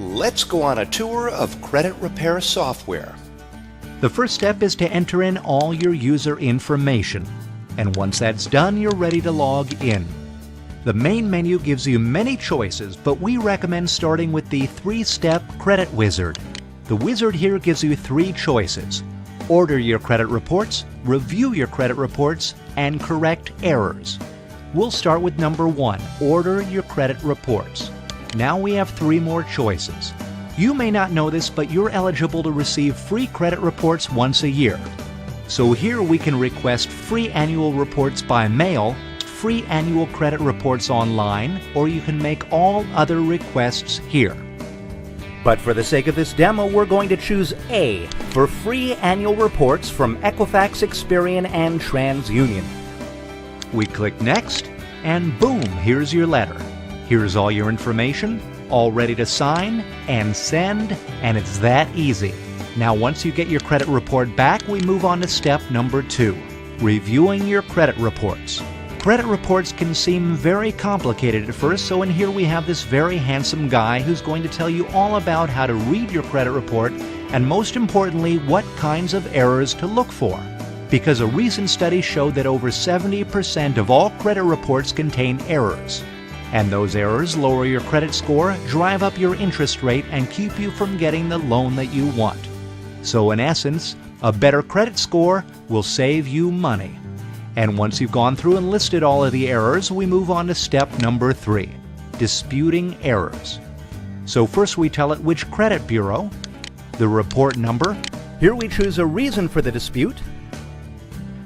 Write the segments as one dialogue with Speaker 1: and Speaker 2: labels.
Speaker 1: Let's go on a tour of credit repair software.
Speaker 2: The first step is to enter in all your user information. And once that's done, you're ready to log in. The main menu gives you many choices, but we recommend starting with the 3-step credit wizard. The wizard here gives you 3 choices: order your credit reports, review your credit reports, and correct errors. We'll start with number 1, order your credit reports. Now we have 3 more choices. You may not know this, but you're eligible to receive free credit reports once a year. So here we can request free annual reports by mail, free annual credit reports online, or you can make all other requests here. But for the sake of this demo, we're going to choose A for free annual reports from Equifax, Experian, and TransUnion. We click Next, and boom, here's your letter. Here's all your information, all ready to sign and send, and it's that easy. Now once you get your credit report back, we move on to step number 2, reviewing your credit reports. Credit reports can seem very complicated at first, so in here we have this very handsome guy who's going to tell you all about how to read your credit report and most importantly, what kinds of errors to look for. Because a recent study showed that over 70% of all credit reports contain errors. And those errors lower your credit score, drive up your interest rate, and keep you from getting the loan that you want. So in essence, a better credit score will save you money. And once you've gone through and listed all of the errors, we move on to step number 3, disputing errors. So first we tell it which credit bureau, the report number. Here we choose a reason for the dispute.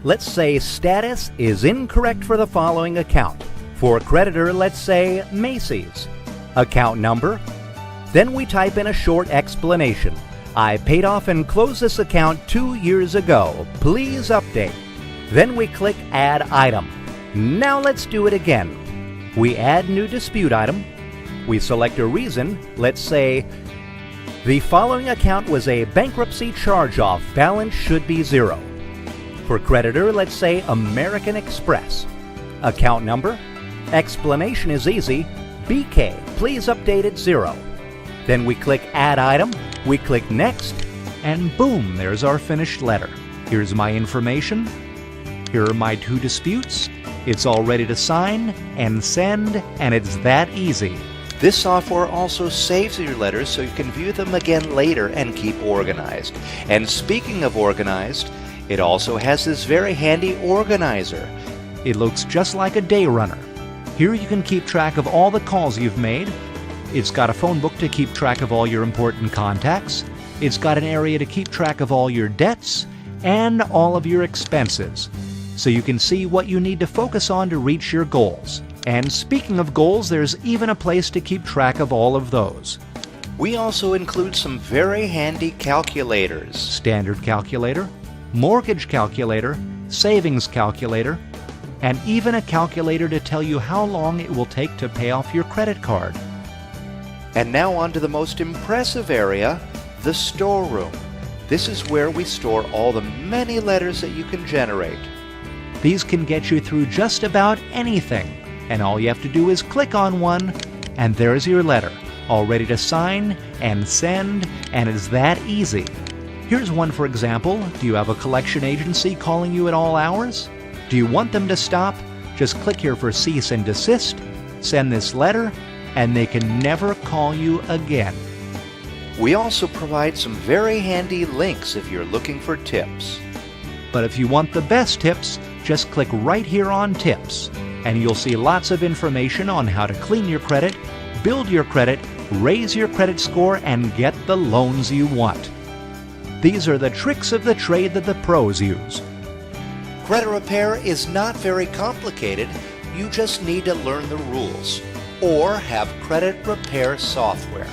Speaker 2: Let's say status is incorrect for the following account. For creditor, let's say Macy's. Account number. Then we type in a short explanation. I paid off and closed this account 2 years ago. Please update. Then we click Add Item. Now let's do it again. We add new dispute item. We select a reason. Let's say the following account was a bankruptcy charge-off. Balance should be 0. For creditor, let's say American Express. Account number. Explanation is easy. BK, please update it 0. Then we click Add Item, we click Next, and boom, there's our finished letter. Here's my information. Here are my 2 disputes. It's all ready to sign and send, and it's that easy.
Speaker 1: This software also saves your letters so you can view them again later and keep organized. And speaking of organized, it also has this very handy organizer.
Speaker 2: It looks just like a day runner. Here you can keep track of all the calls you've made. It's got a phone book to keep track of all your important contacts. It's got an area to keep track of all your debts and all of your expenses. So you can see what you need to focus on to reach your goals. And speaking of goals, there's even a place to keep track of all of those.
Speaker 1: We also include some very handy calculators.
Speaker 2: Standard calculator, mortgage calculator, savings calculator, and even a calculator to tell you how long it will take to pay off your credit card.
Speaker 1: And now on to the most impressive area, the storeroom. This is where we store all the many letters that you can generate.
Speaker 2: These can get you through just about anything, and all you have to do is click on one, and there's your letter, all ready to sign and send, and it's that easy. Here's one for example. Do you have a collection agency calling you at all hours? Do you want them to stop? Just click here for cease and desist, send this letter, and they can never call you again.
Speaker 1: We also provide some very handy links if you're looking for tips.
Speaker 2: But if you want the best tips, just click right here on Tips, and you'll see lots of information on how to clean your credit, build your credit, raise your credit score, and get the loans you want. These are the tricks of the trade that the pros use.
Speaker 1: Credit repair is not very complicated. You just need to learn the rules or have credit repair software.